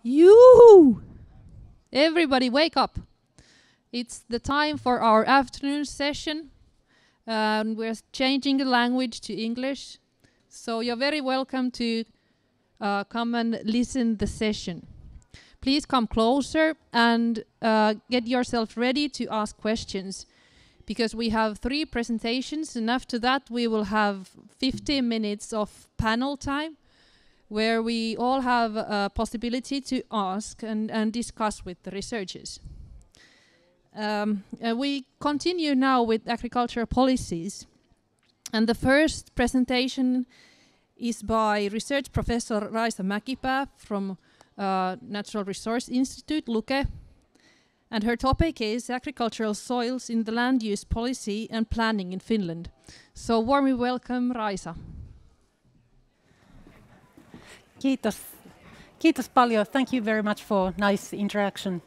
You! Everybody wake up. It's the time for our afternoon session. We're changing the language to English. So you're very welcome to come and listen the session. Please come closer and get yourself ready to ask questions, because we have 3 presentations, and after that we will have 15 minutes of panel time where we all have a possibility to ask and discuss with the researchers. We continue now with agricultural policies, and the first presentation is by research professor Raisa Mäkipää from Natural Resource Institute, Luke, and her topic is agricultural soils in the land use policy and planning in Finland. So warmly welcome, Raisa. Kiitos paljon. Thank you very much for nice interaction.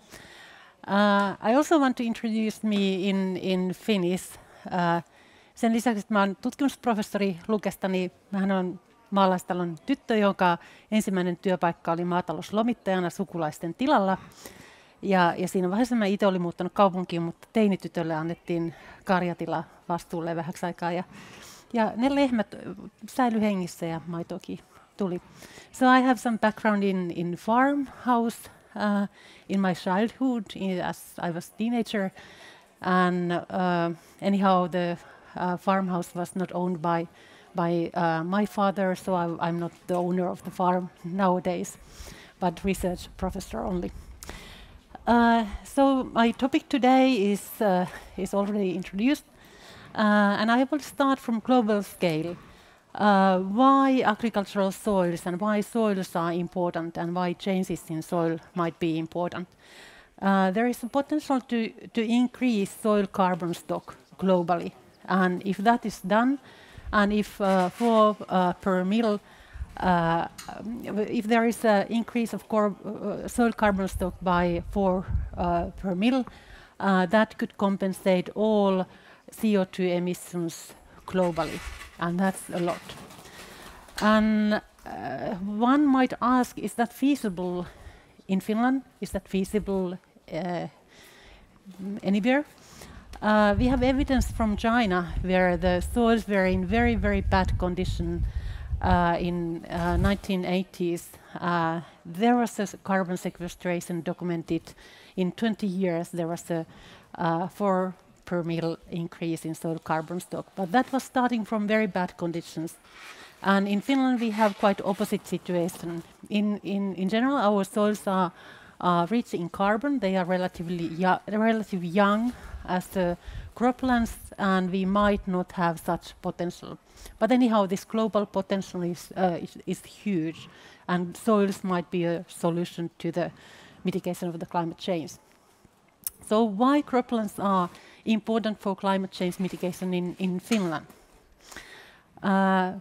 I also want to introduce me in Finnish. Sen lisäksi, että mä olen tutkimusprofessori Lukesta, niin mähän olen maalaistalon tyttö, jonka ensimmäinen työpaikka oli maatalouslomittajana sukulaisten tilalla. Ja siinä vaiheessa mä itse olin muuttanut kaupunkiin, mutta teinitytölle annettiin karjatila vastuulle vähäksi aikaa. Ja ne lehmät säilyi hengissä ja maitoakin tuli. So I have some background in farmhouse in my childhood as I was a teenager. And anyhow, the farmhouse was not owned by my father, so I'm not the owner of the farm nowadays, but research professor only. So my topic today is already introduced, and I will start from global scale. Why agricultural soils and why soils are important and why changes in soil might be important. There is a potential to increase soil carbon stock globally, and if that is done, and if per mill, if there is an increase of soil carbon stock by 4 per mill, that could compensate all CO2 emissions globally, and that's a lot. And one might ask, is that feasible in Finland? Is that feasible anywhere? We have evidence from China where the soils were in very, very bad condition in 1980s. There was a carbon sequestration documented in 20 years. There was a 4 per mill increase in soil carbon stock, but that was starting from very bad conditions. And in Finland we have quite opposite situation. In general, our soils are rich in carbon. They are relatively young as the croplands, and we might not have such potential. But anyhow, this global potential is huge, and soils might be a solution to the mitigation of the climate change. So why croplands are important for climate change mitigation in Finland?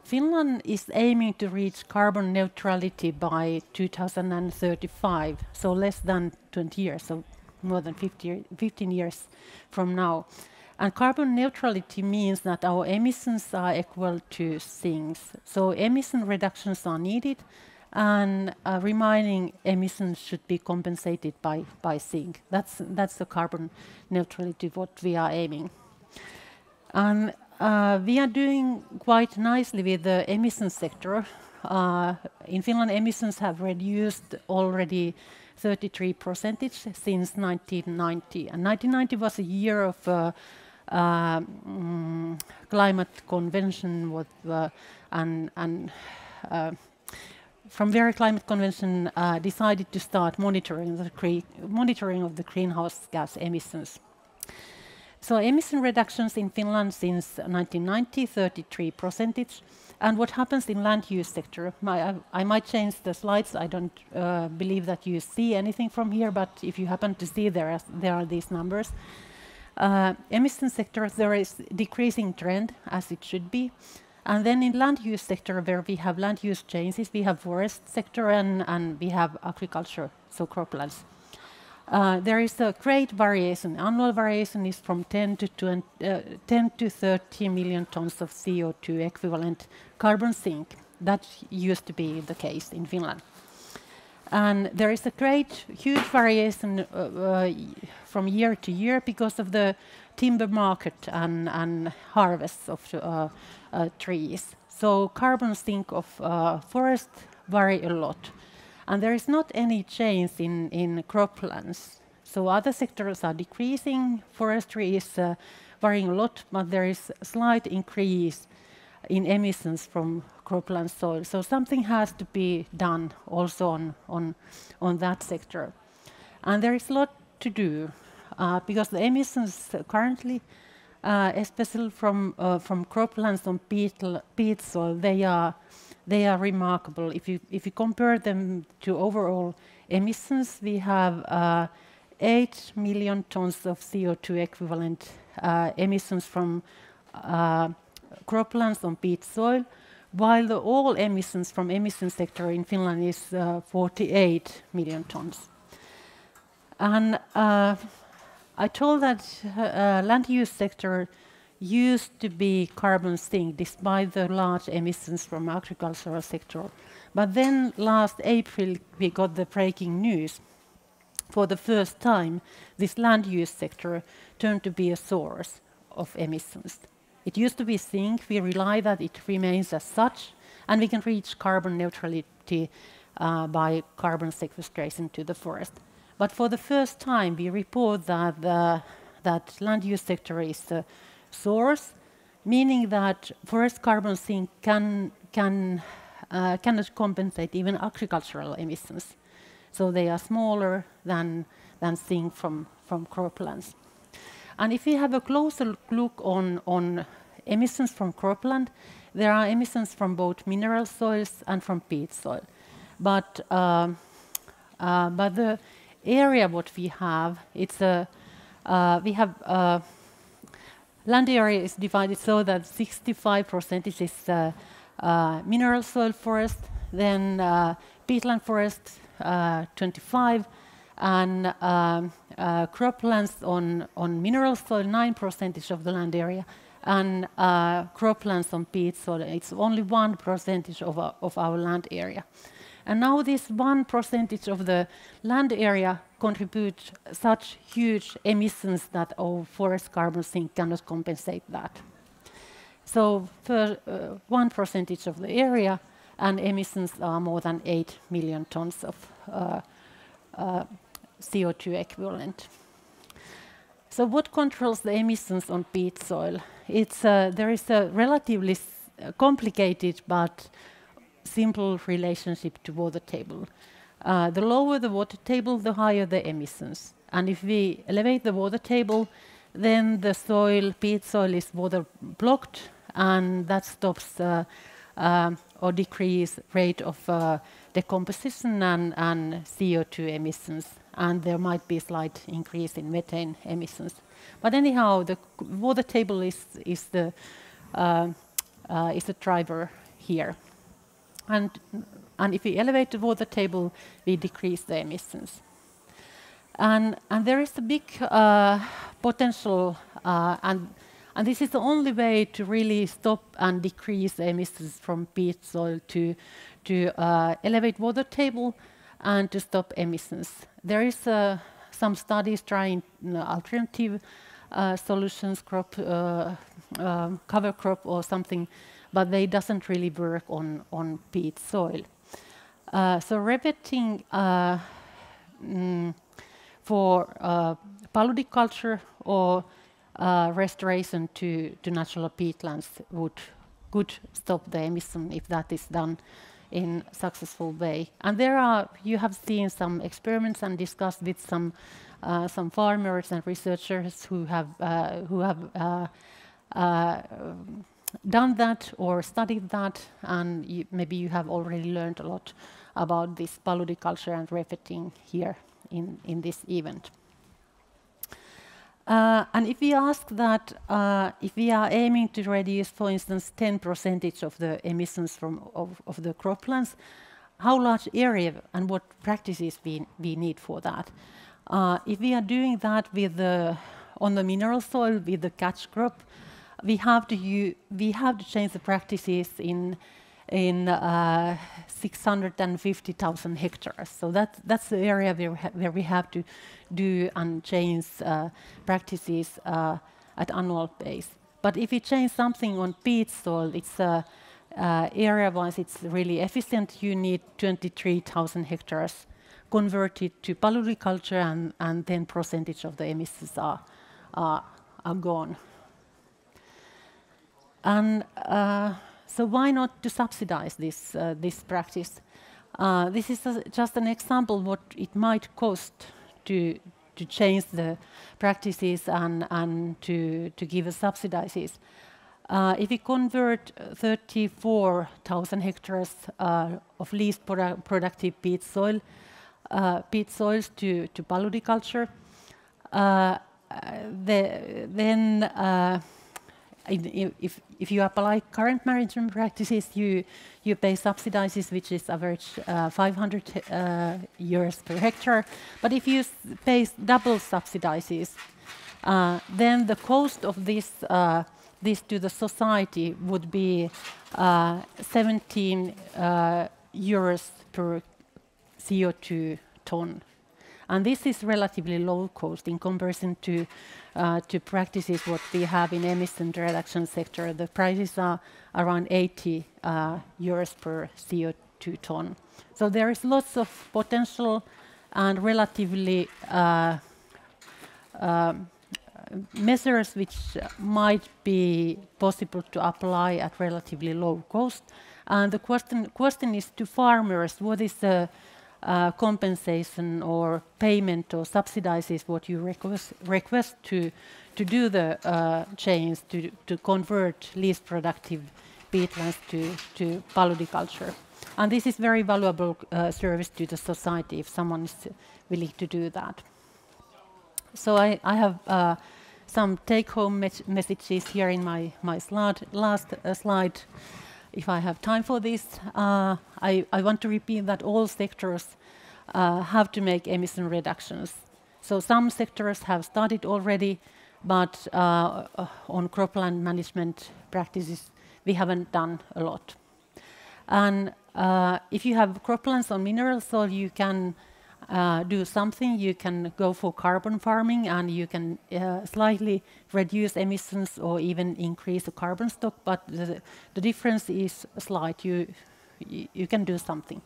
Finland is aiming to reach carbon neutrality by 2035, so less than 20 years, so more than 15 years from now. And carbon neutrality means that our emissions are equal to sinks. So emission reductions are needed, and remaining emissions should be compensated by sink. That's the carbon neutrality what we are aiming. And we are doing quite nicely with the emissions sector. In Finland, emissions have reduced already 33% since 1990. And 1990 was a year of climate convention from very climate convention decided to start monitoring of the greenhouse gas emissions. So emission reductions in Finland since 1990, 33%. And what happens in land use sector? I might change the slides. I don't believe that you see anything from here, but if you happen to see, there are these numbers. Emission sector, there is decreasing trend, as it should be. And then in land use sector, where we have land use changes, we have forest sector and we have agriculture, so croplands. There is a great variation. Annual variation is from 10 to 30 million tons of CO2 equivalent carbon sink. That used to be the case in Finland. And there is a huge variation from year to year because of the timber market and harvests of trees. So carbon sink of forest vary a lot. And there is not any change in croplands. So other sectors are decreasing, forestry is varying a lot, but there is a slight increase in emissions from cropland soil. So something has to be done also on that sector. And there is a lot to do because the emissions currently, especially from croplands on peat soil, they are remarkable. If you compare them to overall emissions, we have 8 million tons of CO2 equivalent emissions from croplands on peat soil, while the all emissions from emission sector in Finland is 48 million tons. And I told that land use sector used to be carbon sink despite the large emissions from agricultural sector. But then last April we got the breaking news. For the first time, this land use sector turned to be a source of emissions. It used to be sink. We rely that it remains as such, and we can reach carbon neutrality by carbon sequestration to the forest. But for the first time, we report that that land use sector is the source, meaning that forest carbon sink cannot compensate even agricultural emissions. So they are smaller than sink from croplands. And if we have a closer look on emissions from cropland, there are emissions from both mineral soils and from peat soil. But the area what we have, land area is divided so that 65% is mineral soil forest, then peatland forest 25%, and croplands on mineral soil 9% of the land area, and croplands on peat soil it's only 1% of our land area. And now this 1% of the land area contributes such huge emissions that our forest carbon sink cannot compensate that. So for 1% of the area, and emissions are more than 8 million tons of CO2 equivalent. So what controls the emissions on peat soil? There is a relatively complicated but simple relationship to water table. The lower the water table, the higher the emissions. And if we elevate the water table, then the peat soil is water blocked, and that stops or decrease rate of decomposition and CO2 emissions, and there might be a slight increase in methane emissions. But anyhow, the water table is the driver here, and if we elevate the water table, we decrease the emissions. And there is a big potential, and this is the only way to really stop and decrease the emissions from peat soil to elevate water table and to stop emissions. There is some studies trying alternative solutions, cover crop or something, but they doesn't really work on peat soil. So revetting for paludiculture or restoration to natural peatlands could stop the emission if that is done in successful way. And you have seen some experiments and discussed with some farmers and researchers who have done that or studied that, and maybe you have already learned a lot about this paludiculture and revetting here in this event. And if we ask that, if we are aiming to reduce, for instance, 10% of the emissions of the croplands, how large area and what practices we need for that? If we are doing that on the mineral soil with the catch crop, we have to change the practices in in 650,000 hectares. So that's the area where we have to do and change practices at annual base. But if you change something on peat soil, it's area-wise, it's really efficient. You need 23,000 hectares converted to paludriculture, and 10% of the emissions are gone. And so why not to subsidize this practice? This is just an example what it might cost to change the practices and to give subsidies. If we convert 34,000 hectares of least productive peat soils to paludriculture, then if you apply current management practices, you pay subsidies, which is average 500 euros per hectare. But if you pay double subsidies, then the cost of this to the society would be 17 euros per CO2 ton. And this is relatively low cost in comparison to practices what we have in emission reduction sector. The prices are around 80 euros per CO2 ton. So there is lots of potential and relatively measures which might be possible to apply at relatively low cost. And the question is to farmers, what is the compensation or payment or subsidies what you request to do the change to convert least productive peatlands to paludriculture. And this is very valuable service to the society if someone is willing to do that. So I have some take-home messages here in my last slide. If I have time for this, I want to repeat that all sectors have to make emission reductions. So some sectors have started already, but on cropland management practices, we haven't done a lot. And if you have croplands on mineral soil, you can do something. You can go for carbon farming, and you can slightly reduce emissions or even increase the carbon stock, but the difference is slight. You can do something.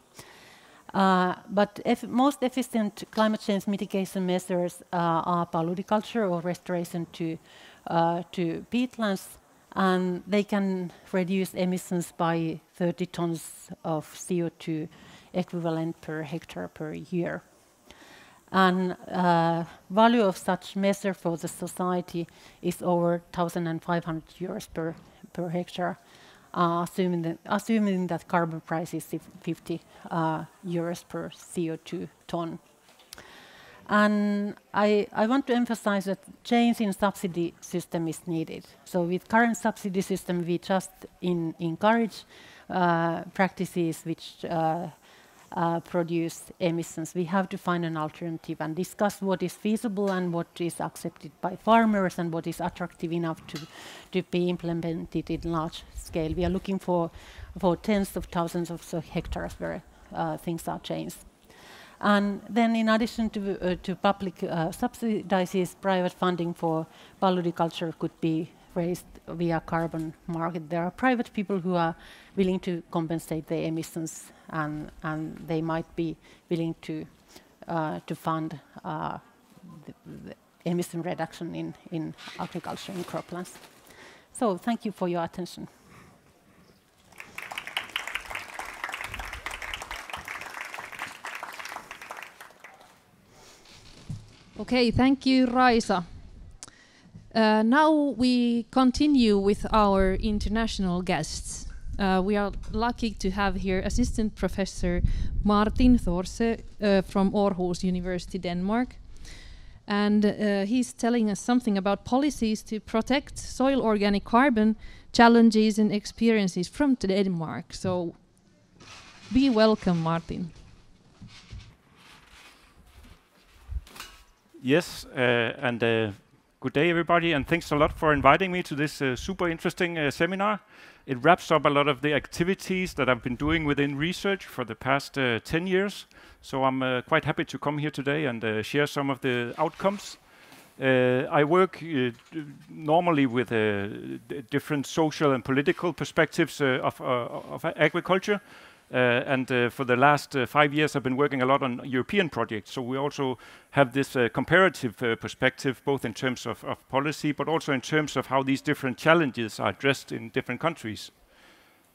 But most efficient climate change mitigation measures are paludriculture or restoration to peatlands, and they can reduce emissions by 30 tons of CO2 equivalent per hectare per year. And value of such measure for the society is over 1,500 euros per hectare, assuming that carbon price is 50 euros per CO2 ton. And I want to emphasize that change in subsidy system is needed. So with current subsidy system, we just encourage practices which produce emissions. We have to find an alternative and discuss what is feasible and what is accepted by farmers and what is attractive enough to be implemented in large scale. We are looking for tens of thousands of hectares where things are changed. And then in addition to public subsidies, private funding for paludriculture could be raised via carbon market. There are private people who are willing to compensate the emissions, and they might be willing to fund the emission reduction in agriculture and croplands. So thank you for your attention. Okay, thank you, Raisa. Now we continue with our international guests. We are lucky to have here Assistant Professor Martin Thorse from Aarhus University, Denmark. And he's telling us something about policies to protect soil organic carbon, challenges and experiences from Denmark. So be welcome, Martin. Yes, and Good day, everybody, and thanks a lot for inviting me to this super interesting seminar. It wraps up a lot of the activities that I've been doing within research for the past 10 years. So I'm quite happy to come here today and share some of the outcomes. I work normally with different social and political perspectives of agriculture. For the last 5 years, I've been working a lot on European projects. So we also have this comparative perspective, both in terms of policy, but also in terms of how these different challenges are addressed in different countries.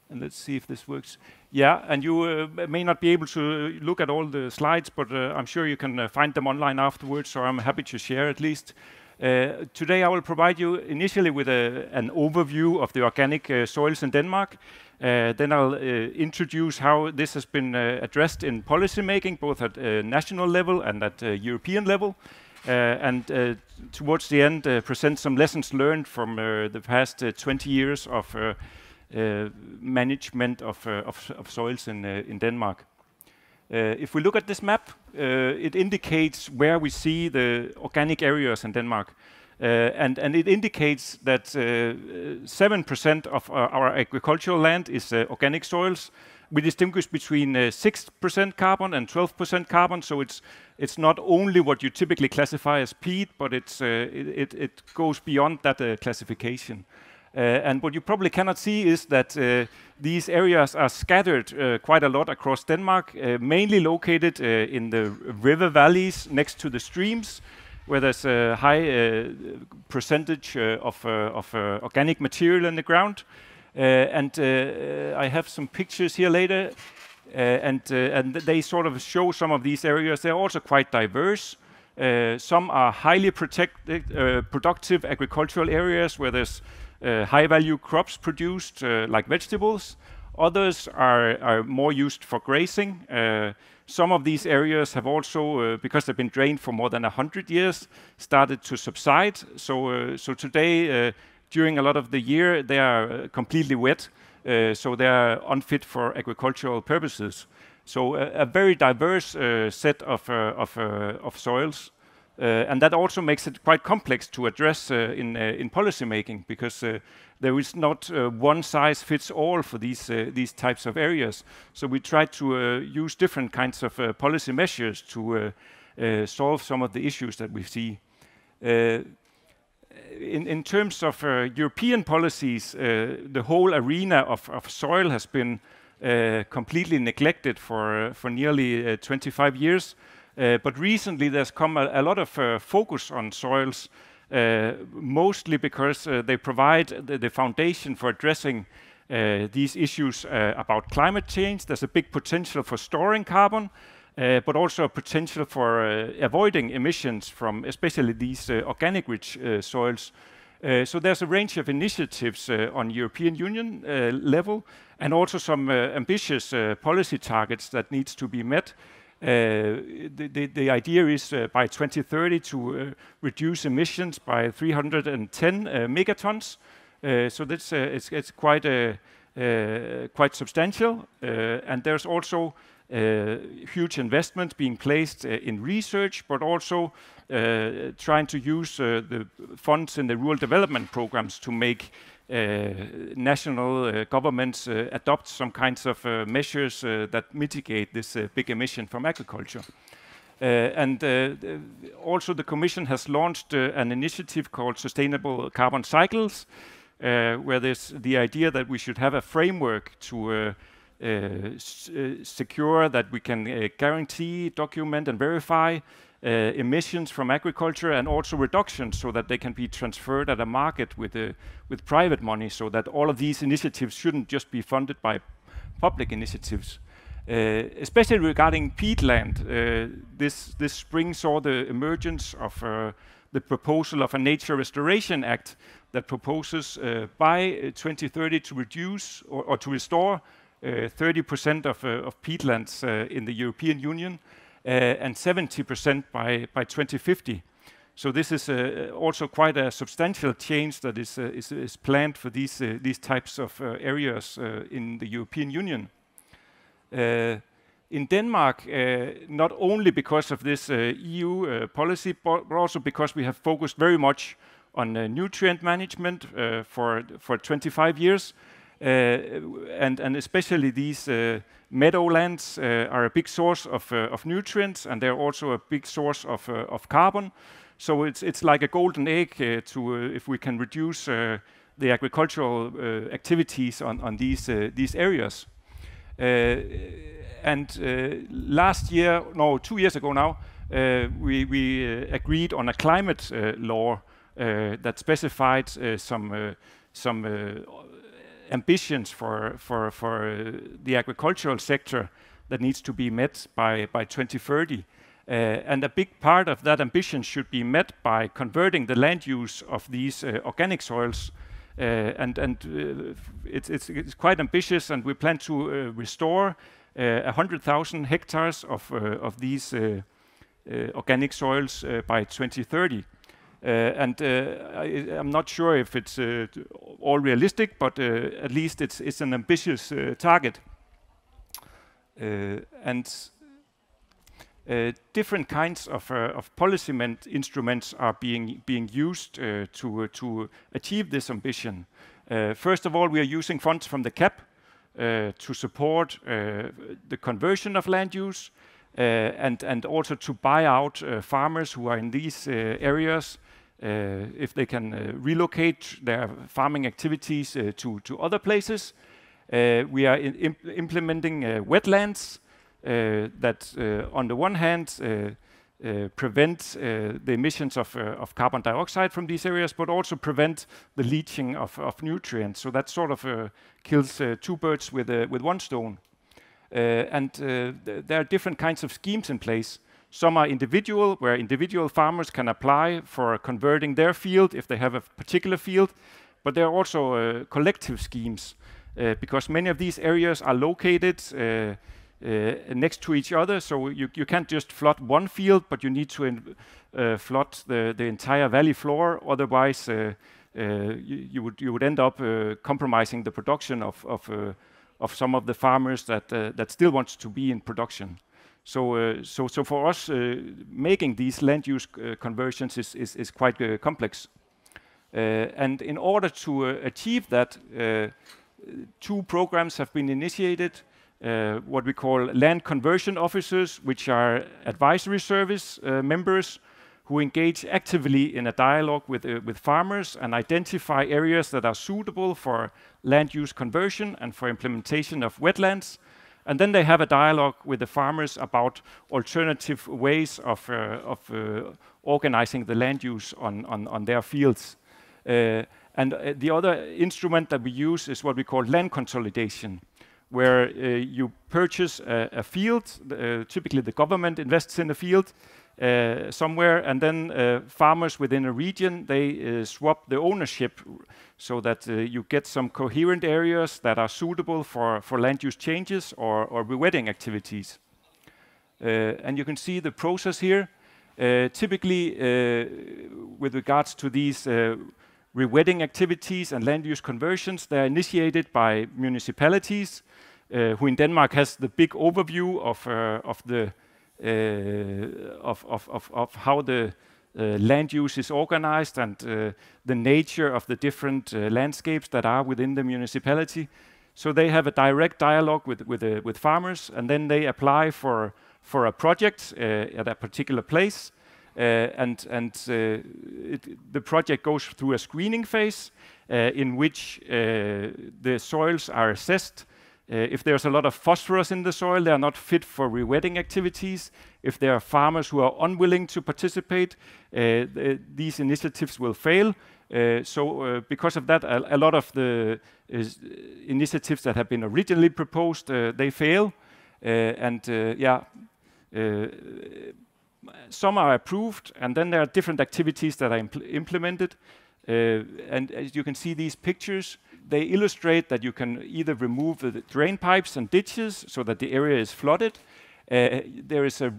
And let's see if this works. Yeah, and you may not be able to look at all the slides, but I'm sure you can find them online afterwards, so I'm happy to share at least. Today I will provide you initially with an overview of the organic soils in Denmark. Then I'll introduce how this has been addressed in policy making, both at national level and at European level. Towards the end, present some lessons learned from the past 20 years of management of soils in Denmark. If we look at this map, it indicates where we see the organic areas in Denmark. And it indicates that 7% of our agricultural land is organic soils. We distinguish between 6% carbon and 12% carbon, so it's not only what you typically classify as peat, but it goes beyond that classification. And what you probably cannot see is that these areas are scattered quite a lot across Denmark, mainly located in the river valleys next to the streams, where there's a high percentage of organic material in the ground. I have some pictures here later, and they sort of show some of these areas. They're also quite diverse. Some are highly productive agricultural areas where there's high-value crops produced, like vegetables. Others are more used for grazing. Some of these areas have also, because they've been drained for more than 100 years, started to subside. So today, during a lot of the year, they are completely wet, so they are unfit for agricultural purposes. So a very diverse set of soils. And that also makes it quite complex to address in policy making, because there is not one size fits all for these types of areas. So we try to use different kinds of policy measures to solve some of the issues that we see. In terms of European policies, the whole arena of soil has been completely neglected for nearly 25 years. But recently there's come a lot of focus on soils, mostly because they provide the foundation for addressing these issues about climate change. There's a big potential for storing carbon, but also a potential for avoiding emissions from especially these organic-rich soils. So there's a range of initiatives on European Union level, and also some ambitious policy targets that needs to be met. The idea is by 2030 to reduce emissions by 310 megatons. So that's it's quite substantial, and there's also huge investment being placed in research, but also trying to use the funds in the rural development programs to make national governments adopt some kinds of measures that mitigate this big emission from agriculture. Also the Commission has launched an initiative called Sustainable Carbon Cycles, where there's the idea that we should have a framework to secure that we can guarantee, document and verify emissions from agriculture, and also reductions, so that they can be transferred at a market with private money, so that all of these initiatives shouldn't just be funded by public initiatives. Especially regarding peatland, this spring saw the emergence of the proposal of a Nature Restoration Act that proposes by 2030 to reduce or to restore 30% of peatlands in the European Union, and 70% by 2050. So this is also quite a substantial change that is planned for these types of areas in the European Union. In Denmark, not only because of this EU policy, but also because we have focused very much on nutrient management for 25 years, and especially these meadowlands are a big source of nutrients, and they're also a big source of carbon. So it's like a golden egg to if we can reduce the agricultural activities on these areas. Last year, no, 2 years ago now, we agreed on a climate law that specified some ambitions for the agricultural sector that needs to be met by 2030. And a big part of that ambition should be met by converting the land use of these organic soils. It's quite ambitious, and we plan to restore 100,000 hectares of these organic soils by 2030. I'm not sure if it's all realistic, but at least it's an ambitious target. Different kinds of policy instruments are being used to achieve this ambition. First of all, we are using funds from the CAP to support the conversion of land use and also to buy out farmers who are in these areas if they can relocate their farming activities to other places. We are implementing wetlands that on the one hand prevent the emissions of carbon dioxide from these areas, but also prevent the leaching of nutrients. So that sort of kills two birds with one stone. There are different kinds of schemes in place. Some are individual, where individual farmers can apply for converting their field if they have a particular field, but there are also collective schemes because many of these areas are located next to each other, so you can't just flood one field, but you need to flood the entire valley floor. Otherwise, you would end up compromising the production of some of the farmers that still wants to be in production. So for us, making these land use conversions is quite complex. And in order to achieve that, two programs have been initiated. What we call land conversion officers, which are advisory service members who engage actively in a dialogue with farmers and identify areas that are suitable for land use conversion and for implementation of wetlands. And then they have a dialogue with the farmers about alternative ways of organizing the land use on their fields. The other instrument that we use is what we call land consolidation, where you purchase a field, typically the government invests in a field somewhere, and then farmers within a region, they swap the ownership so that you get some coherent areas that are suitable for land use changes or rewetting activities. And you can see the process here. Typically, with regards to these rewetting activities and land use conversions, they are initiated by municipalities, who in Denmark has the big overview of how the land use is organized and the nature of the different landscapes that are within the municipality. So they have a direct dialogue with farmers, and then they apply for a project at a particular place. The project goes through a screening phase in which the soils are assessed. If there's a lot of phosphorus in the soil, they are not fit for rewetting activities. If there are farmers who are unwilling to participate, these initiatives will fail. Because of that, a lot of the initiatives that have been originally proposed, they fail. Some are approved, and then there are different activities that are implemented. And as you can see these pictures, they illustrate that you can either remove the drain pipes and ditches so that the area is flooded. There is a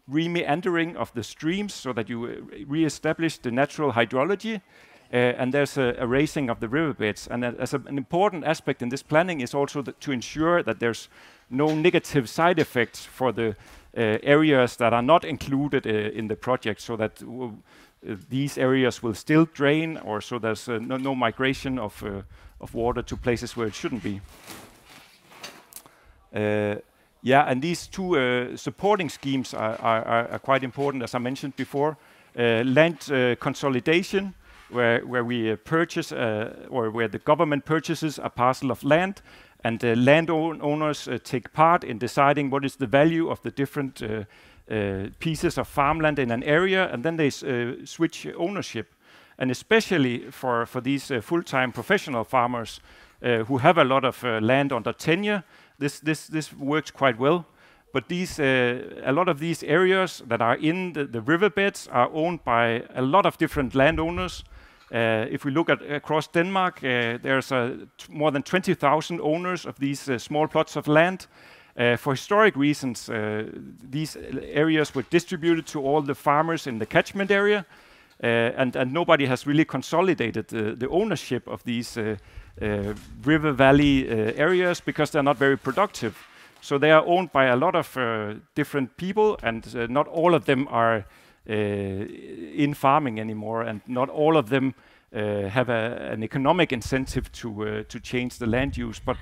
re-meandering of the streams so that you re-establish the natural hydrology. And there's a raising of the riverbeds. And as an important aspect in this planning is also to ensure that there's no negative side effects for the areas that are not included in the project, so that these areas will still drain, or so there's no migration of water to places where it shouldn't be. Yeah, and these two supporting schemes are quite important, as I mentioned before. Land consolidation, where we purchase or where the government purchases a parcel of land, and landowners take part in deciding what is the value of the different pieces of farmland in an area, and then they switch ownership. And especially for these full-time professional farmers who have a lot of land under tenure, this works quite well. But a lot of these areas that are in the riverbeds are owned by a lot of different landowners. If we look across Denmark, there's more than 20,000 owners of these small plots of land. For historic reasons, these areas were distributed to all the farmers in the catchment area, and nobody has really consolidated the ownership of these river valley areas because they're not very productive. So they are owned by a lot of different people, and not all of them are in farming anymore, and not all of them have an economic incentive to change the land use, but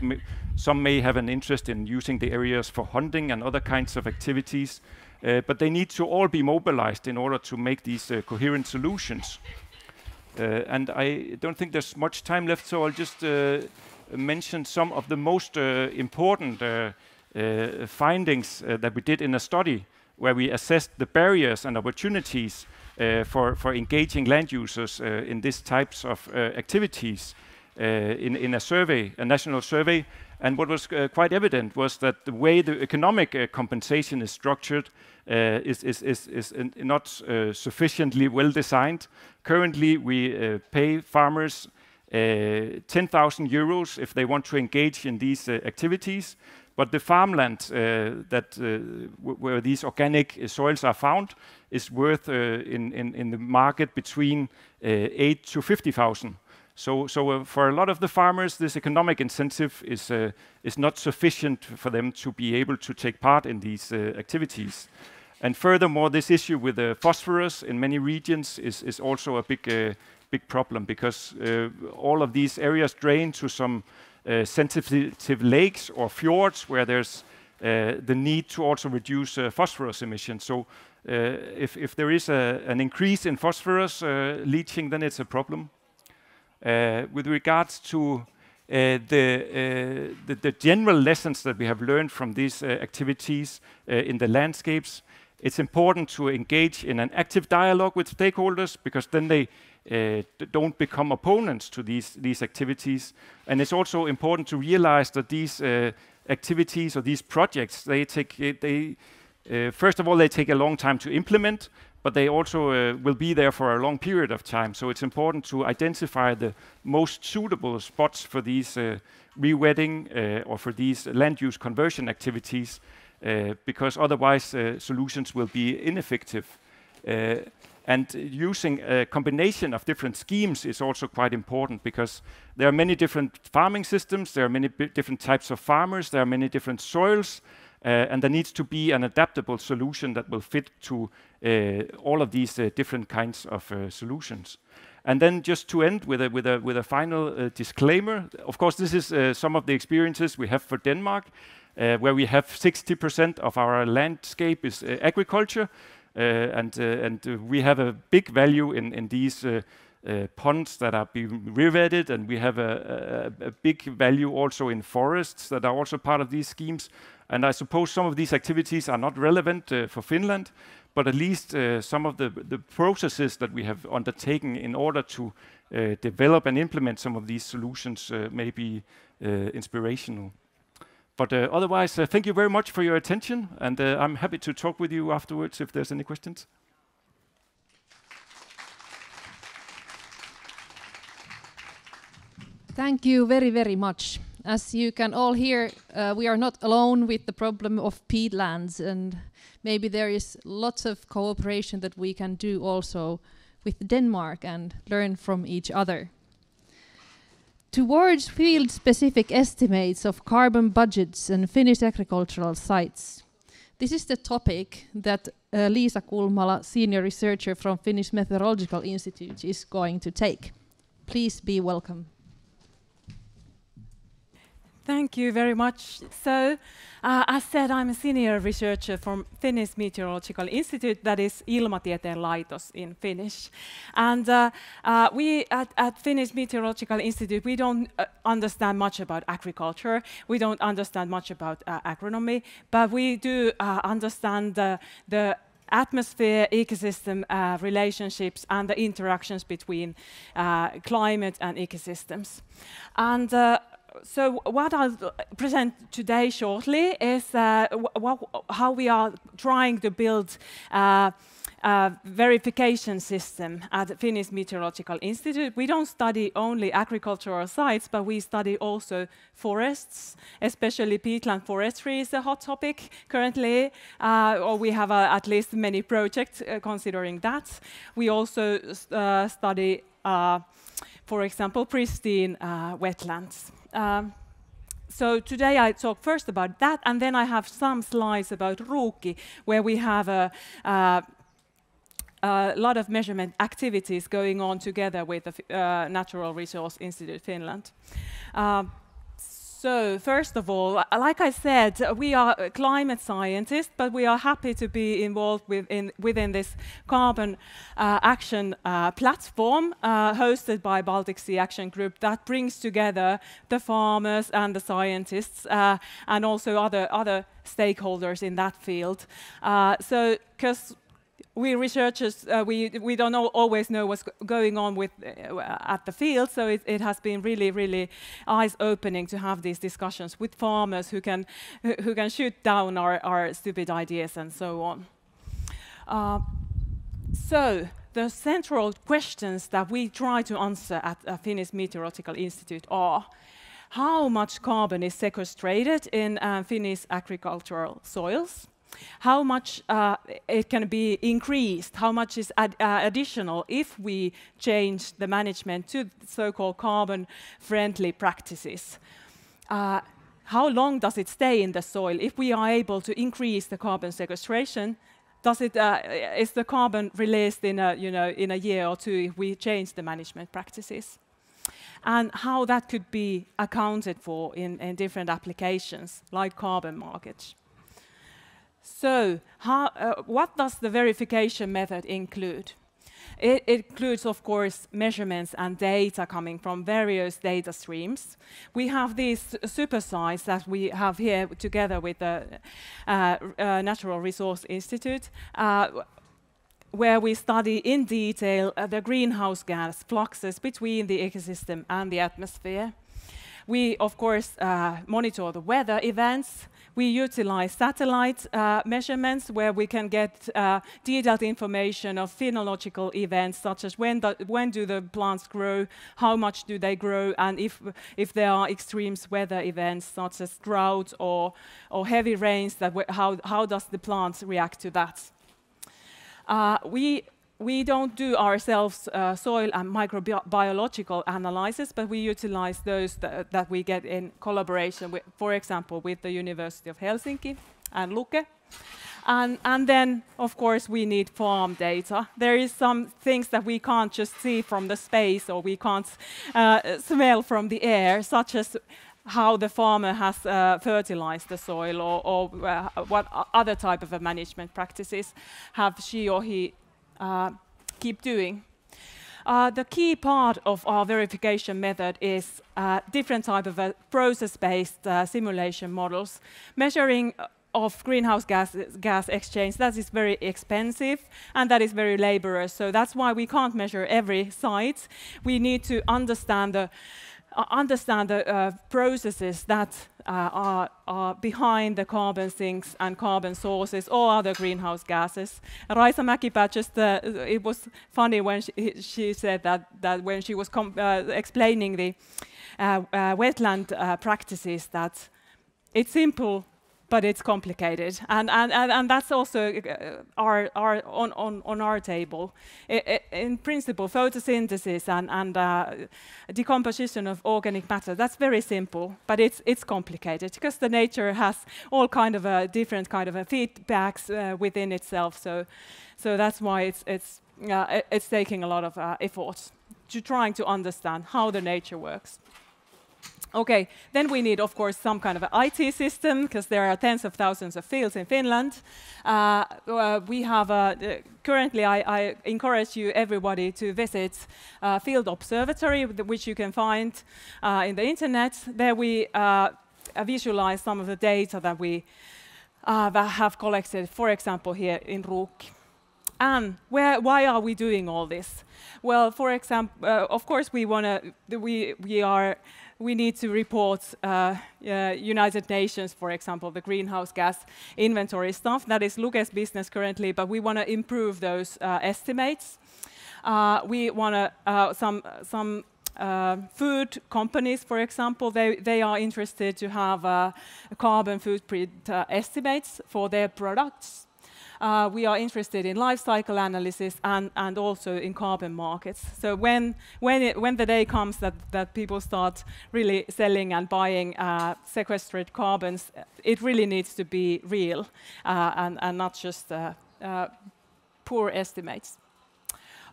some may have an interest in using the areas for hunting and other kinds of activities. But they need to all be mobilized in order to make these coherent solutions. And I don't think there's much time left, so I'll just mention some of the most important findings that we did in a study where we assessed the barriers and opportunities for engaging land users in these types of activities in a survey, a national survey. And what was quite evident was that the way the economic compensation is structured is not sufficiently well designed. Currently, we pay farmers 10,000 euros if they want to engage in these activities. But the farmland where these organic soils are found is worth in the market between 8 to 50,000. So for a lot of the farmers, this economic incentive is not sufficient for them to be able to take part in these activities. And furthermore, this issue with phosphorus in many regions is also a big problem, because all of these areas drain to some sensitive lakes or fjords where there's the need to also reduce phosphorus emissions. So if there is an increase in phosphorus leaching, then it's a problem. With regards to the general lessons that we have learned from these activities in the landscapes, it's important to engage in an active dialogue with stakeholders, because then they don't become opponents to these activities. And it's also important to realize that these activities or these projects, first of all, they take a long time to implement, but they also will be there for a long period of time. So it's important to identify the most suitable spots for these re-wetting or for these land use conversion activities, because otherwise solutions will be ineffective. And using a combination of different schemes is also quite important, because there are many different farming systems, there are many different types of farmers, there are many different soils, and there needs to be an adaptable solution that will fit to all of these different kinds of solutions. And then just to end with a final disclaimer, of course this is some of the experiences we have for Denmark, where we have 60% of our landscape is agriculture, and we have a big value in these ponds that are being revetted, and we have a big value also in forests that are also part of these schemes. And I suppose some of these activities are not relevant for Finland, but at least some of the processes that we have undertaken in order to develop and implement some of these solutions may be inspirational. But otherwise, thank you very much for your attention, and I'm happy to talk with you afterwards if there's any questions. Thank you very, very much. As you can all hear, we are not alone with the problem of peatlands, and maybe there is lots of cooperation that we can do also with Denmark and learn from each other. Towards field-specific estimates of carbon budgets and Finnish agricultural sites, This is the topic that Liisa Kulmala, senior researcher from Finnish Meteorological Institute, is going to take. Please be welcome. Thank you very much. So, as said, I'm a senior researcher from Finnish Meteorological Institute, that is Ilmatieteen laitos in Finnish. And we at Finnish Meteorological Institute, we don't understand much about agriculture, we don't understand much about agronomy, but we do understand the atmosphere, ecosystem relationships and the interactions between climate and ecosystems. And so what I'll present today shortly is how we are trying to build a verification system at the Finnish Meteorological Institute. We don't study only agricultural sites, but we study also forests, especially peatland forestry is a hot topic currently, or we have at least many projects considering that. We also study, for example, pristine wetlands. So today I talk first about that, and then I have some slides about Ruukki, where we have a lot of measurement activities going on together with the Natural Resource Institute Finland. So first of all, like I said, we are climate scientists, but we are happy to be involved within this carbon action platform hosted by Baltic Sea Action Group that brings together the farmers and the scientists and also other stakeholders in that field. So, because we researchers, we don't always know what's going on with at the field, so it has been really eyes-opening to have these discussions with farmers who can shoot down our stupid ideas and so on. So the central questions that we try to answer at Finnish Meteorological Institute are: how much carbon is sequestrated in Finnish agricultural soils? How much it can be increased, how much is additional if we change the management to so-called carbon-friendly practices. How long does it stay in the soil? If we are able to increase the carbon sequestration, is the carbon released in a year or two if we change the management practices? And how that could be accounted for in different applications, like carbon markets. So, what does the verification method include? It includes, of course, measurements and data coming from various data streams. We have these supersites that we have here together with the Natural Resource Institute, where we study in detail the greenhouse gas fluxes between the ecosystem and the atmosphere. We, of course, monitor the weather events. We utilize satellite measurements where we can get detailed information of phenological events, such as when do the plants grow, how much do they grow, and if there are extreme weather events, such as drought or heavy rains, how does the plants react to that? We don't do ourselves soil and microbiological analysis, but we utilize those that we get in collaboration with, for example, with the University of Helsinki and Luke. And then, of course, we need farm data. There is some things that we can't just see from the space or we can't smell from the air, such as how the farmer has fertilized the soil or what other type of management practices have she or he keep doing. The key part of our verification method is different type of process-based simulation models. Measuring of greenhouse gas exchange, that is very expensive and that is very laborious. So that's why we can't measure every site. We need to understand the processes that are behind the carbon sinks and carbon sources or other greenhouse gases. Raisa Mäkipää just, it was funny when she said that when she was explaining the wetland practices, that it's simple but it's complicated, and that's also on our table. In principle, photosynthesis and decomposition of organic matter, that's very simple, but it's complicated because the nature has all kind of different kind of feedbacks within itself. So that's why it's taking a lot of effort to trying to understand how the nature works. Okay, then we need, of course, some kind of an IT system, because there are tens of thousands of fields in Finland. We have, currently, I encourage you, everybody, to visit Field Observatory, which you can find in the internet. There we visualize some of the data that we have collected, for example, here in Ruukki. And why are we doing all this? Well, for example, of course, we need to report United Nations, for example, the greenhouse gas inventory stuff. That is Luke's business currently, but we want to improve those estimates. We want to some food companies, for example, they are interested to have carbon footprint estimates for their products. We are interested in life cycle analysis and also in carbon markets. So when the day comes that people start really selling and buying sequestered carbons, it really needs to be real and not just poor estimates.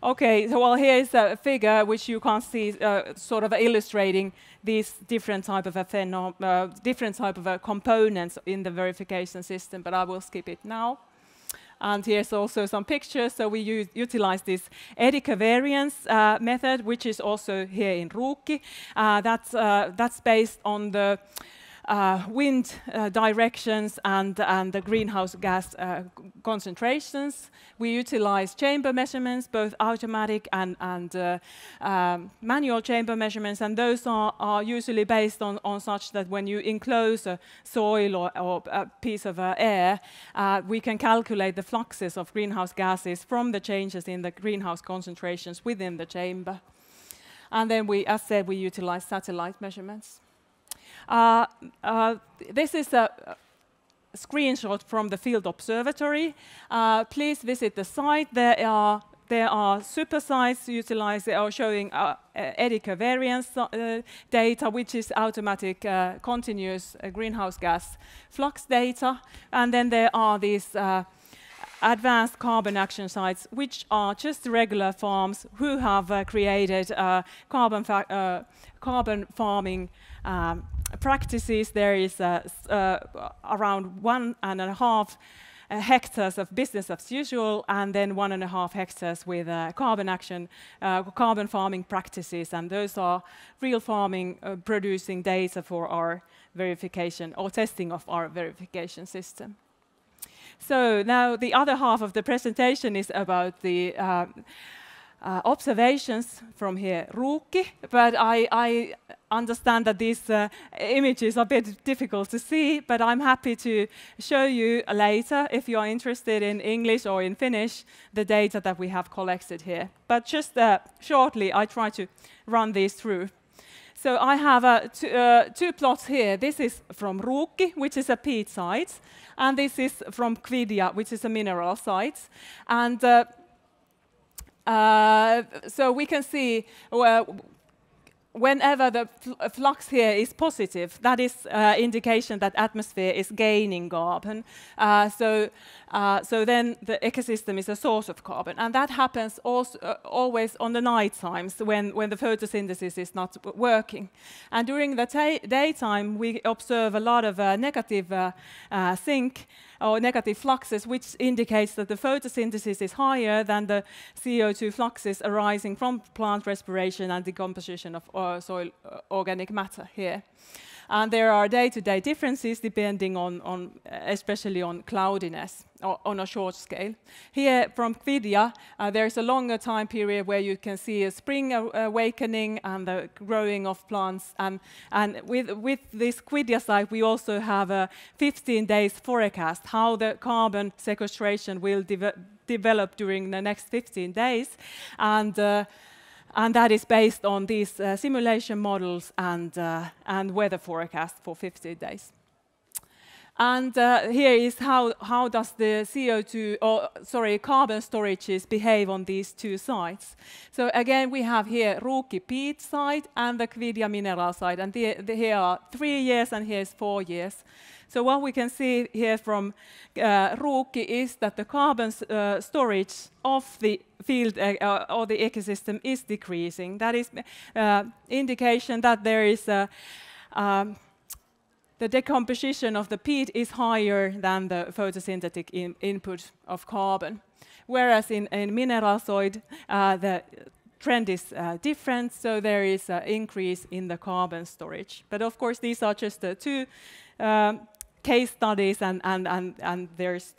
Okay, so well, here is a figure which you can see sort of illustrating these different type of components in the verification system, but I will skip it now. And here's also some pictures. So we utilize this eddy covariance method, which is also here in Ruukki. That's based on the wind directions and the greenhouse gas concentrations. We utilize chamber measurements, both automatic and manual chamber measurements, and those are usually based on such that when you enclose a soil or a piece of air, we can calculate the fluxes of greenhouse gases from the changes in the greenhouse concentrations within the chamber. And then we, as said, we utilize satellite measurements. This is a screenshot from the Field Observatory. Please visit the site. There are supersites showing eddy covariance data, which is automatic continuous greenhouse gas flux data. And then there are these advanced carbon action sites, which are just regular farms who have created carbon farming practices. There is around 1.5 hectares of business as usual, and then 1.5 hectares with carbon farming practices, and those are real farming producing data for our verification or testing of our verification system. So now the other half of the presentation is about the observations from here, Ruukki, but I understand that these images are a bit difficult to see, but I'm happy to show you later, if you are interested in English or in Finnish, the data that we have collected here. But just shortly, I try to run these through. So I have two plots here. This is from Ruukki, which is a peat site, and this is from Kvidia, which is a mineral site. And so we can see whenever the flux here is positive, that is indication that atmosphere is gaining carbon. So then the ecosystem is a source of carbon, and that happens also always on the night times when the photosynthesis is not working. And during the daytime, we observe a lot of negative sink or negative fluxes, which indicates that the photosynthesis is higher than the CO2 fluxes arising from plant respiration and decomposition of soil organic matter here. And there are day-to-day differences depending on especially on cloudiness on a short scale. Here from Kvidia, there is a longer time period where you can see a spring awakening and the growing of plants. And with this Kvidia site, we also have a 15 days forecast, how the carbon sequestration will develop during the next 15 days. And that is based on these simulation models and weather forecast for 15 days. And here is how does the CO2, or sorry, carbon storages behave on these two sites. So again, we have here Ruukki peat site and the Kvidja mineral site, and here are 3 years and here's 4 years. So what we can see here from Ruukki is that the carbon storage of the field or the ecosystem is decreasing. That is indication that there is a the decomposition of the peat is higher than the photosynthetic input of carbon. Whereas in mineral soil, the trend is different, so there is an increase in the carbon storage. But of course, these are just the two case studies, and there's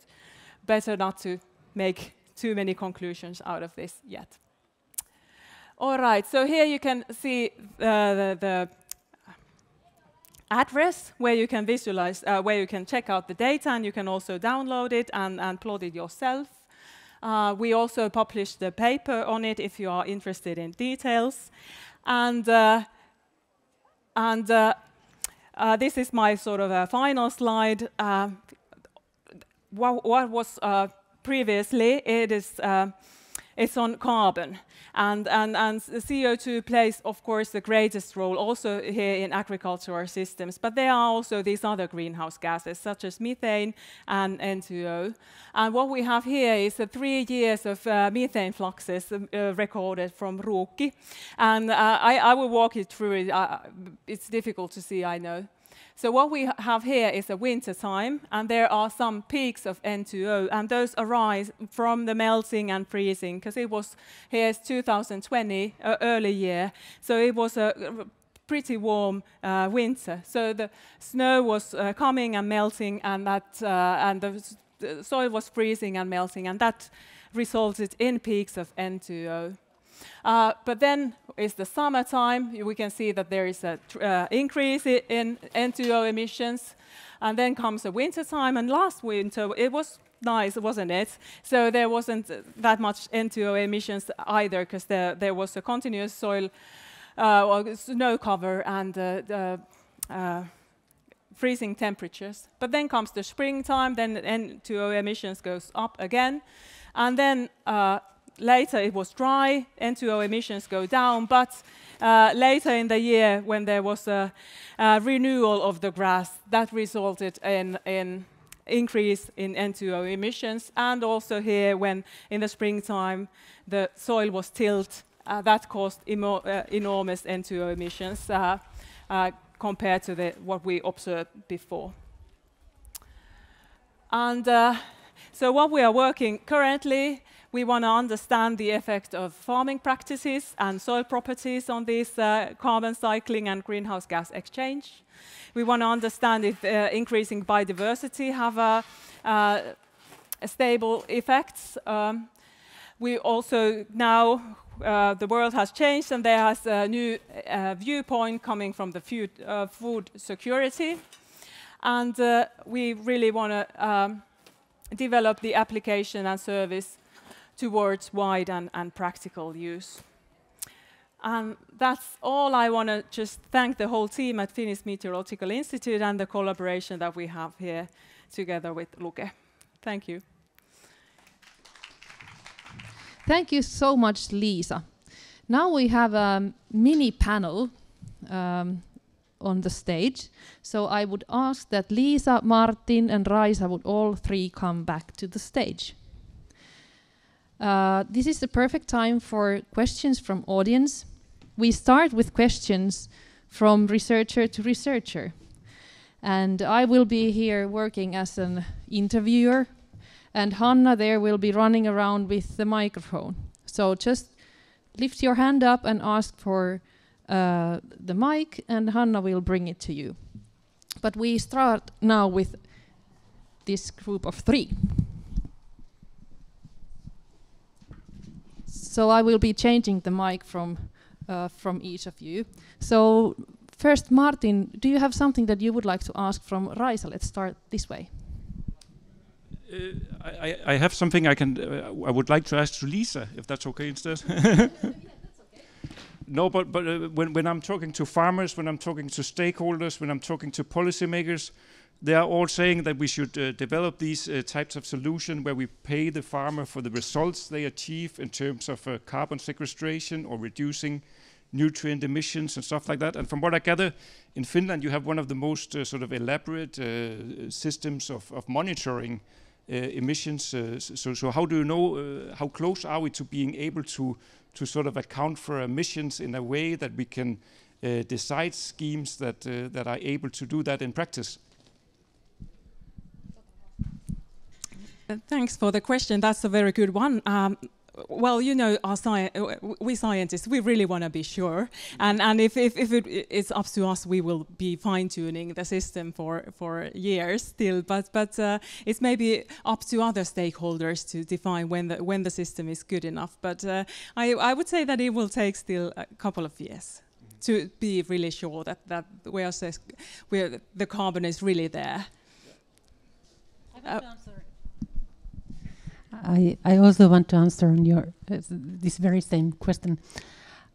better not to make too many conclusions out of this yet. All right, so here you can see the address where you can visualize, where you can check out the data, and you can also download it and plot it yourself. We also published a paper on it if you are interested in details. And this is my sort of a final slide. What was previously, it's on carbon. And CO2 plays, of course, the greatest role also here in agricultural systems. But there are also these other greenhouse gases, such as methane and N2O. And what we have here is 3 years of methane fluxes recorded from Ruukki. And I will walk you through it. It's difficult to see, I know. So what we have here is a winter time, and there are some peaks of N2O, and those arise from the melting and freezing, because it was, here's 2020, early year, so it was a pretty warm winter. So the snow was coming and melting, and the soil was freezing and melting, and that resulted in peaks of N2O. But then is the summertime. We can see that there is an increase in N2O emissions. And then comes the winter time. And last winter, it was nice, wasn't it? So there wasn't that much N2O emissions either, because there was a continuous soil or snow cover and freezing temperatures. But then comes the springtime. Then N2O emissions goes up again. And then later it was dry, N2O emissions go down, but later in the year when there was a renewal of the grass, that resulted in increase in N2O emissions, and also here when in the springtime the soil was tilled, that caused enormous N2O emissions compared to what we observed before. And so what we are working currently, we want to understand the effect of farming practices and soil properties on this carbon cycling and greenhouse gas exchange. We want to understand if increasing biodiversity have stable effects. We also now, the world has changed, and there has a new viewpoint coming from the food security. And we really want to develop the application and service towards wide and practical use. And that's all. I want to just thank the whole team at Finnish Meteorological Institute and the collaboration that we have here together with Luke. Thank you. Thank you so much, Liisa. Now we have a mini panel on the stage. So I would ask that Liisa, Martin and Raisa would all three come back to the stage. This is the perfect time for questions from audience. We start with questions from researcher to researcher. And I will be here working as an interviewer, and Hanna there will be running around with the microphone. So just lift your hand up and ask for the mic, and Hanna will bring it to you. But we start now with this group of three. So I will be changing the mic from each of you. So first, Martin, do you have something that you would like to ask from Raisa? Let's start this way. I have something I would like to ask to Liisa, if that's okay instead. Yeah, that's okay. No, but when I'm talking to farmers, when I'm talking to stakeholders, when I'm talking to policymakers, They are all saying that we should develop these types of solution where we pay the farmer for the results they achieve in terms of carbon sequestration or reducing nutrient emissions and stuff like that. And from what I gather, in Finland you have one of the most sort of elaborate systems of monitoring emissions. So how do you know, how close are we to being able to sort of account for emissions in a way that we can decide schemes that are able to do that in practice? Thanks for the question. That's a very good one. Well, you know, we scientists, we really want to be sure, and if it's up to us, we will be fine-tuning the system for years still. But it's maybe up to other stakeholders to define when the system is good enough. But I would say that it will take still a couple of years to be really sure that where the carbon is really there. I also want to answer on your this very same question.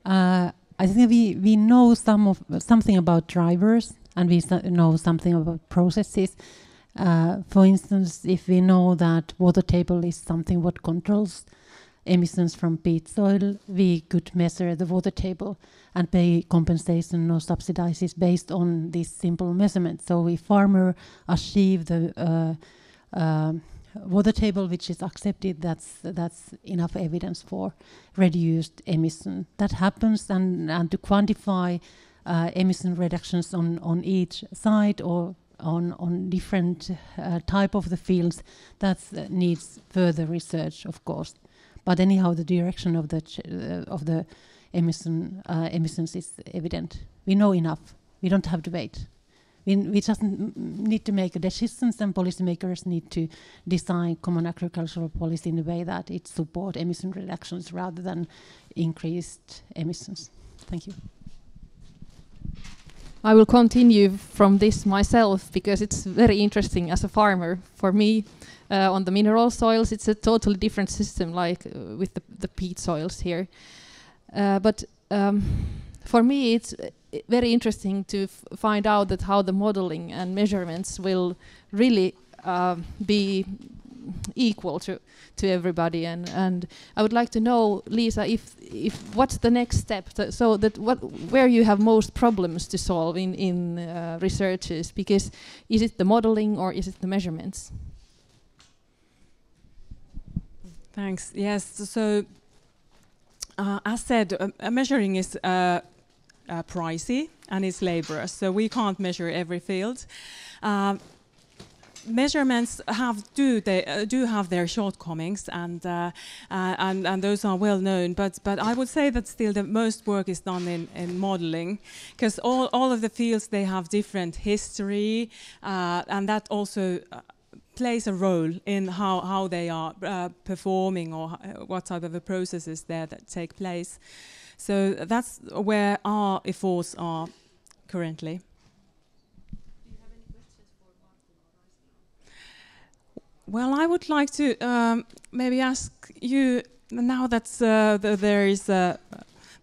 I think we know something about drivers, and we know something about processes. For instance, if we know that water table is something what controls emissions from peat soil, we could measure the water table and pay compensation or subsidies based on this simple measurement. So if farmer achieve the water table which is accepted, that's enough evidence for reduced emission. That happens, and to quantify emission reductions on each side or on different type of the fields, that needs further research, of course. But anyhow, the direction of the emissions is evident. We know enough. We don't have to wait. We just need to make decisions, and policymakers need to design common agricultural policy in a way that it supports emission reductions rather than increased emissions. Thank you. I will continue from this myself because it's very interesting as a farmer. For me, on the mineral soils, it's a totally different system, like with the peat soils here. But for me, it's very interesting to find out that how the modeling and measurements will really be equal to everybody. And I would like to know, Lisa, if what's the next step, so that where you have most problems to solve in researches, because is it the modeling or is it the measurements? Thanks. Yes. So, as said, measuring is pricey and it's laborious, so we can't measure every field. Measurements do have their shortcomings, and those are well known. But I would say that still the most work is done in modeling, because all of the fields, they have different history, and that also plays a role in how they are performing, or what type of processes there that take place. So that's where our efforts are currently. Do you have any questions for Martin or Raisio? Well, I would like to maybe ask you, now that there is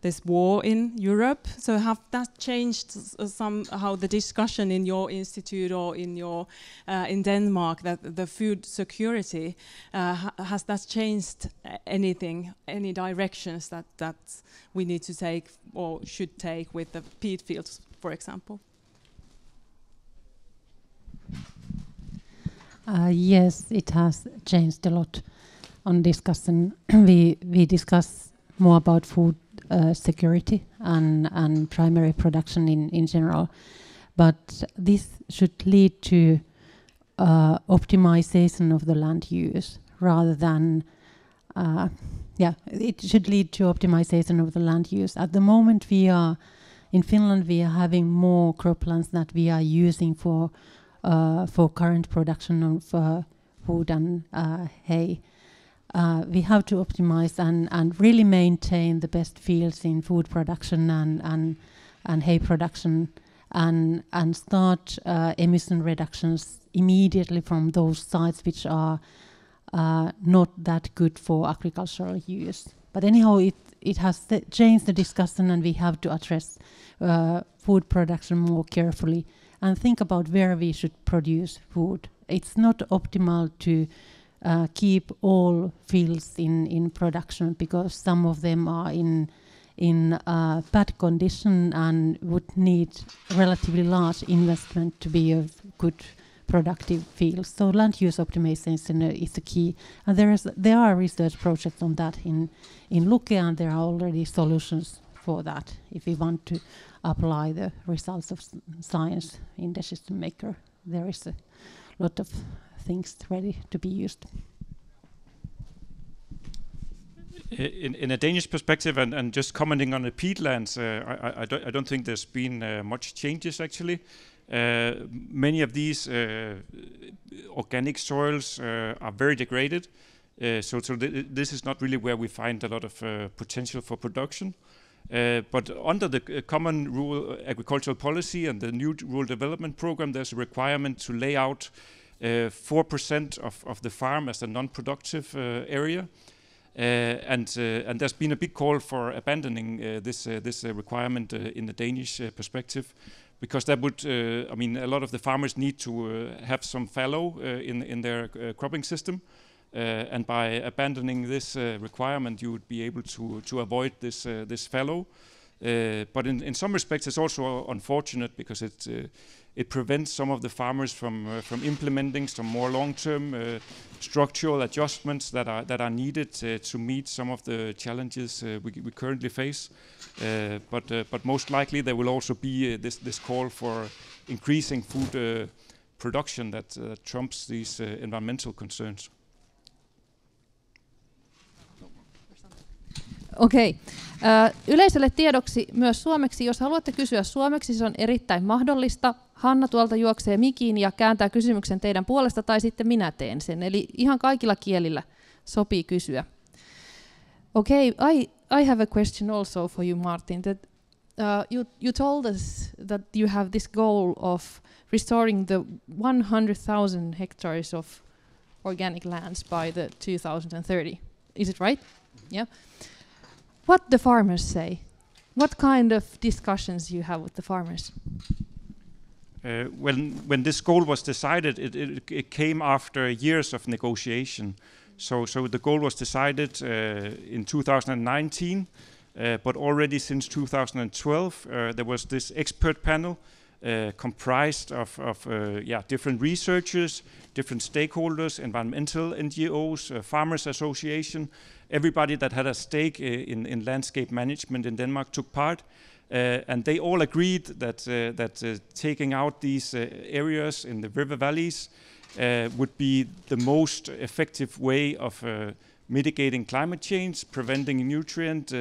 this war in Europe, so have that changed somehow the discussion in your institute or in your in Denmark, that the food security, has that changed anything, any directions that we need to take or should take with the peat fields, for example? Yes, it has changed a lot on discussion. We discuss more about food security and primary production in general, but this should lead to optimization of the land use rather than it should lead to optimization of the land use. At the moment, in Finland we are having more croplands that we are using for current production of food and hay. We have to optimize and really maintain the best fields in food production and hay production, and start emission reductions immediately from those sites which are not that good for agricultural use. But anyhow, it has changed the discussion, and we have to address food production more carefully and think about where we should produce food. It's not optimal to keep all fields in production, because some of them are in bad condition and would need relatively large investment to be a good productive field. So land use optimization is the key, and there are research projects on that in Luke, and there are already solutions for that if we want to apply the results of science in decision maker. There is a lot of things ready to be used. In a Danish perspective, and just commenting on the peatlands, I don't think there's been much changes actually. Many of these organic soils are very degraded, so this is not really where we find a lot of potential for production. But under the common rural agricultural policy and the new rural development program, there's a requirement to lay out 4% of the farm as a non-productive area. And there's been a big call for abandoning this requirement in the Danish perspective, because that would, I mean, a lot of the farmers need to have some fallow in their cropping system, and by abandoning this requirement, you would be able to avoid this fallow. But in some respects, it's also unfortunate because it prevents some of the farmers from implementing some more long-term structural adjustments that are needed to meet some of the challenges we currently face. But most likely there will also be this call for increasing food production that trumps these environmental concerns. Okei. Yleisölle tiedoksi myös suomeksi. Jos haluatte kysyä suomeksi, se on erittäin mahdollista. Hanna tuolta juoksee mikiin ja kääntää kysymyksen teidän puolesta, tai sitten minä teen sen. Eli ihan kaikilla kielillä sopii kysyä. Okay, I have a question also for you, Martin. That you told us that you have this goal of restoring the 100,000 hectares of organic lands by the 2030. Is it right? Yeah. What the farmers say? What kind of discussions you have with the farmers? When this goal was decided, it came after years of negotiation. So the goal was decided in 2019, but already since 2012 there was this expert panel comprised of different researchers, different stakeholders, environmental NGOs, farmers association. Everybody that had a stake in landscape management in Denmark took part, and they all agreed that taking out these areas in the river valleys would be the most effective way of mitigating climate change, preventing nutrient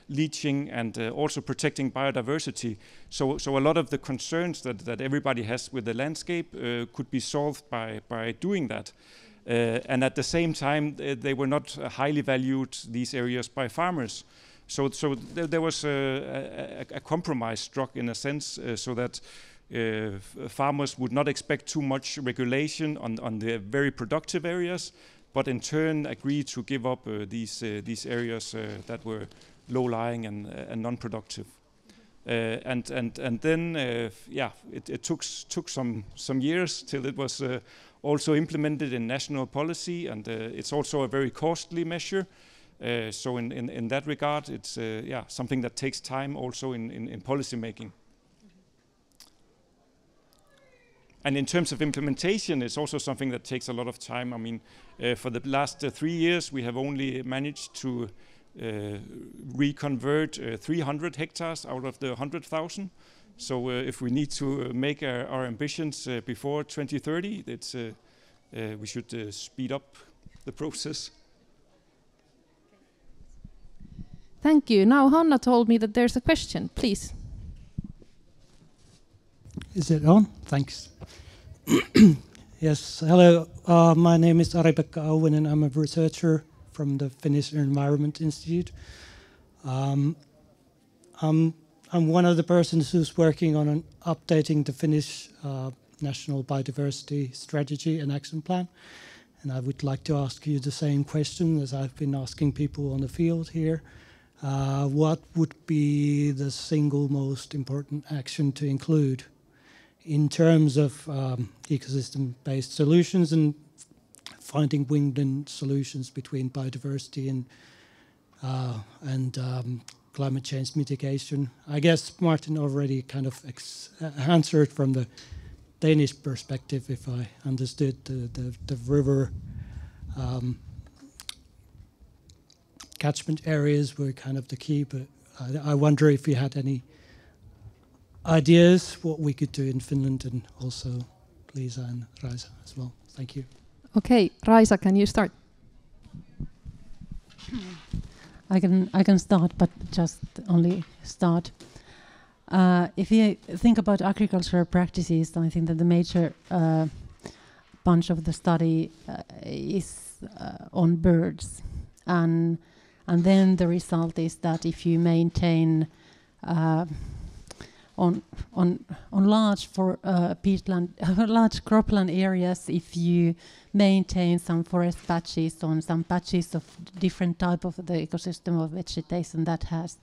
leaching, and also protecting biodiversity. So a lot of the concerns that everybody has with the landscape could be solved by doing that. And at the same time, they were not highly valued, these areas, by farmers. So there was a compromise struck in a sense, so that farmers would not expect too much regulation on the very productive areas, but in turn agree to give up these areas that were low-lying and non-productive. And then it took some years till it was also implemented in national policy, and it's also a very costly measure. So in that regard, it's something that takes time also in policy making. And in terms of implementation, it's also something that takes a lot of time. I mean, for the last 3 years, we have only managed to reconvert 300 hectares out of the 100,000. So if we need to make our ambitions before 2030, we should speed up the process. Thank you. Now Hanna told me that there's a question. Please. Is it on? Thanks. Yes, hello. My name is Ari-Pekka Auvinen. I'm a researcher from the Finnish Environment Institute. I'm one of the persons who's working on updating the Finnish National Biodiversity Strategy and Action Plan. And I would like to ask you the same question as I've been asking people on the field here. What would be the single most important action to include in terms of ecosystem-based solutions and finding win-win solutions between biodiversity and climate change mitigation. I guess Martin already kind of answered from the Danish perspective, if I understood the river catchment areas were kind of the key, but I wonder if you had any ideas what we could do in Finland, and also Liisa and Raisa as well. Thank you. Okay, Raisa, can you start? I can start, but just only start. If you think about agricultural practices, I think that the major bunch of the study is on birds, and then the result is that if you maintain on large peatland, large cropland areas, if you maintain some forest patches on some patches of different type of the ecosystem of vegetation, that has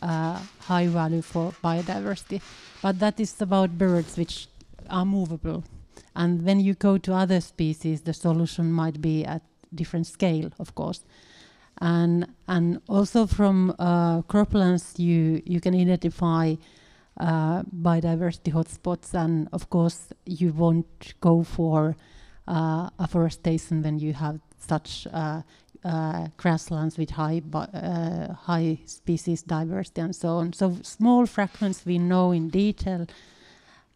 high value for biodiversity. But that is about birds, which are movable. And when you go to other species, the solution might be at different scale, of course. And also from croplands, you can identify biodiversity hotspots, and of course you won't go for afforestation when you have such grasslands with high species diversity and so on. So small fragments we know in detail,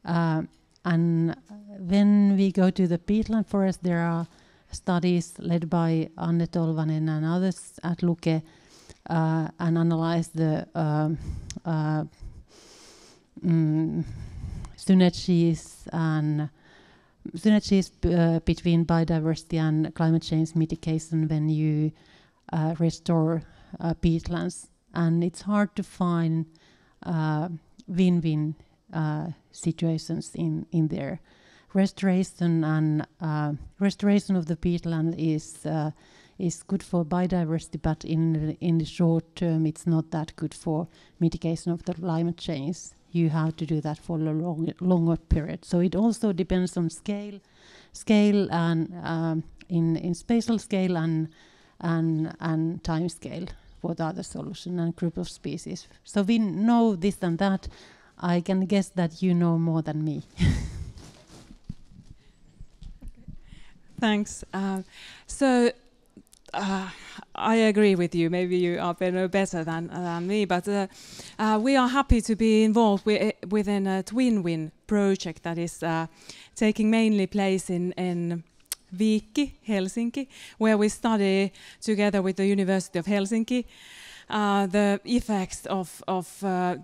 and when we go to the peatland forest, there are studies led by Anne Tolvanen and others at Luke and analyze the synergies between biodiversity and climate change mitigation when you restore peatlands. And it's hard to find win-win situations in there. Restoration of the peatland is good for biodiversity, but in the short term, it's not that good for mitigation of the climate change. You have to do that for a longer period. So it also depends on scale and in spatial scale and time scale for the other solution and group of species. So we know this and that. I can guess that you know more than me. Thanks. I agree with you. Maybe you are better than me, but we are happy to be involved within a twin-win project that is taking mainly place in Viikki, Helsinki, where we study together with the University of Helsinki the effects of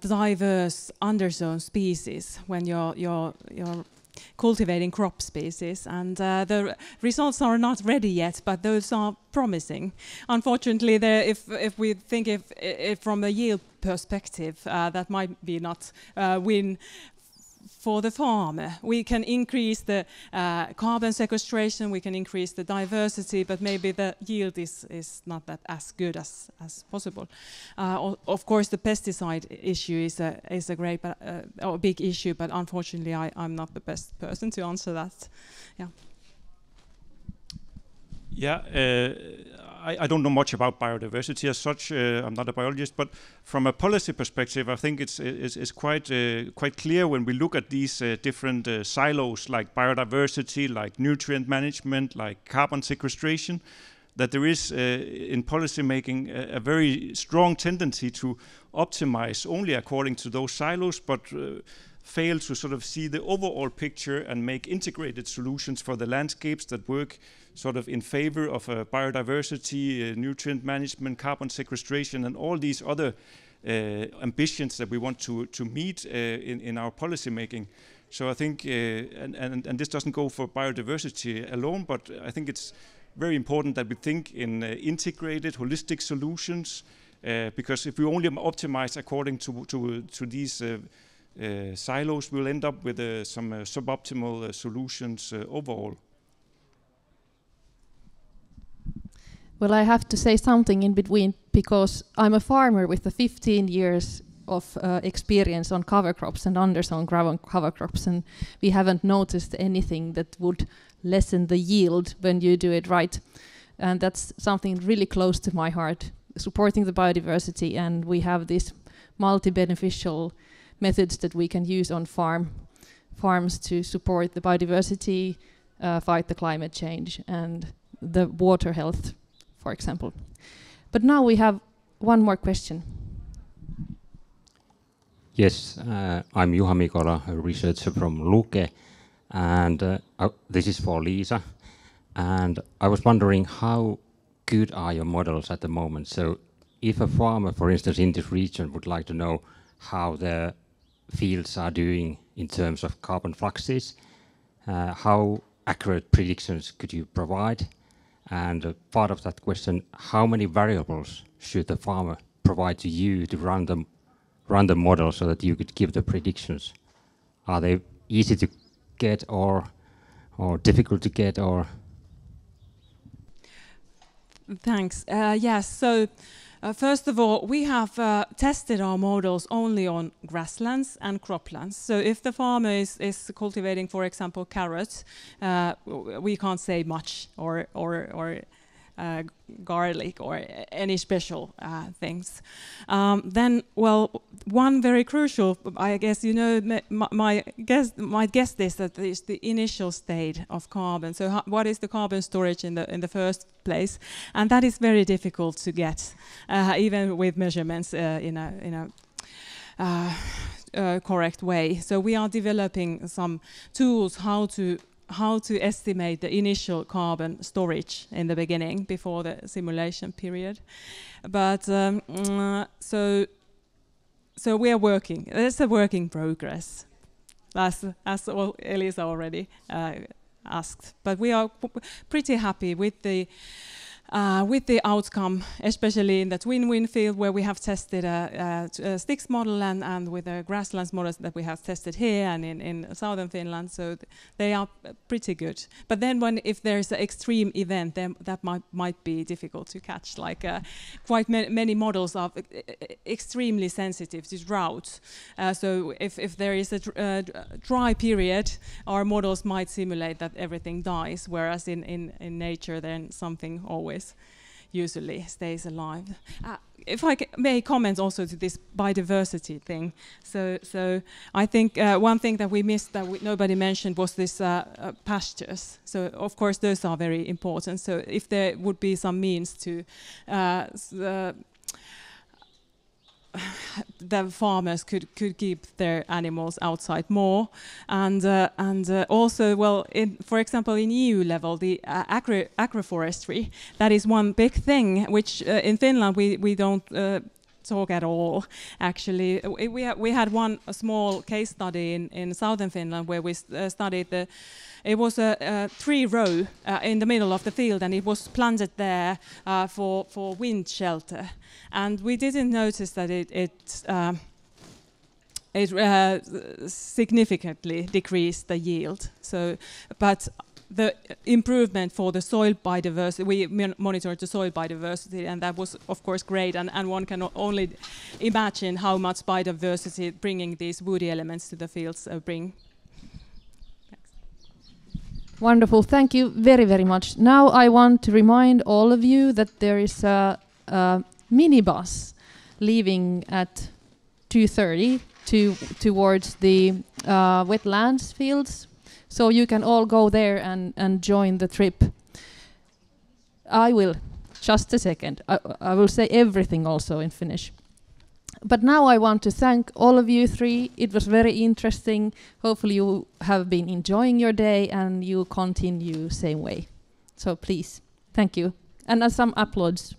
diverse underzone species when you're cultivating crop species, and the results are not ready yet, but those are promising. Unfortunately, if we think if from a yield perspective, that might be not win for the farmer. We can increase the carbon sequestration, we can increase the diversity, but maybe the yield is not that as good as possible. Of course, the pesticide issue is a great or big issue, but unfortunately, I'm not the best person to answer that. Yeah. Yeah, I don't know much about biodiversity as such. I'm not a biologist, but from a policy perspective, I think it's quite clear when we look at these different silos like biodiversity, like nutrient management, like carbon sequestration, that there is in policy making a very strong tendency to optimize only according to those silos, but fail to sort of see the overall picture and make integrated solutions for the landscapes that work sort of in favor of biodiversity, nutrient management, carbon sequestration, and all these other ambitions that we want to meet in our policy making. So I think, and this doesn't go for biodiversity alone, but I think it's very important that we think in integrated, holistic solutions, because if we only optimize according to these silos, we'll end up with some suboptimal solutions overall. Well, I have to say something in between, because I'm a farmer with a 15 years of experience on cover crops and undersown cover crops, and we haven't noticed anything that would lessen the yield when you do it right. And that's something really close to my heart, supporting the biodiversity, and we have these multi-beneficial methods that we can use on farms to support the biodiversity, fight the climate change and the water health, for example. But now we have one more question. Yes, I'm Juha Mikola, a researcher from Luke, and this is for Lisa. And I was wondering, how good are your models at the moment? So if a farmer, for instance, in this region would like to know how the fields are doing in terms of carbon fluxes, how accurate predictions could you provide? And part of that question, how many variables should the farmer provide to you to run the model so that you could give the predictions? Are they easy to get or difficult to get, or? Thanks. Yes, so first of all, we have tested our models only on grasslands and croplands. So if the farmer is cultivating, for example, carrots, we can't say much, or garlic or any special things. Then, well, one very crucial, I guess you know, might guess this, that is the initial state of carbon. So what is the carbon storage in the first place? And that is very difficult to get, even with measurements in a correct way. So we are developing some tools how to estimate the initial carbon storage in the beginning before the simulation period. But so we are working. It's a work in progress, as Elisa already asked. But we are pretty happy with the outcome, especially in the twin-win field where we have tested a sticks model and with the grasslands models that we have tested here and in southern Finland. So they are pretty good. But then if there's an extreme event, then that might be difficult to catch. Like quite many models are extremely sensitive to drought. So if there is a dry period, our models might simulate that everything dies, whereas in nature then something always usually stays alive. If I may comment also to this biodiversity thing. So I think one thing that we missed that nobody mentioned was this pastures. So of course those are very important. So if there would be some means to the farmers could keep their animals outside more, and also, well, for example, in EU level, the agroforestry, that is one big thing which in Finland we don't talk at all. Actually, we had one small case study in southern Finland where we studied it was a tree row in the middle of the field, and it was planted there for wind shelter. And we didn't notice that it significantly decreased the yield. So, but the improvement for the soil biodiversity, we monitored the soil biodiversity, and that was of course great, and one can only imagine how much biodiversity bringing these woody elements to the fields bring. Wonderful, thank you very, very much. Now I want to remind all of you that there is a minibus leaving at 2:30 towards the wetlands fields. So you can all go there and join the trip. I will, just a second, I will say everything also in Finnish. But now I want to thank all of you three. It was very interesting. Hopefully you have been enjoying your day and you continue same way. So please, thank you. And some applause.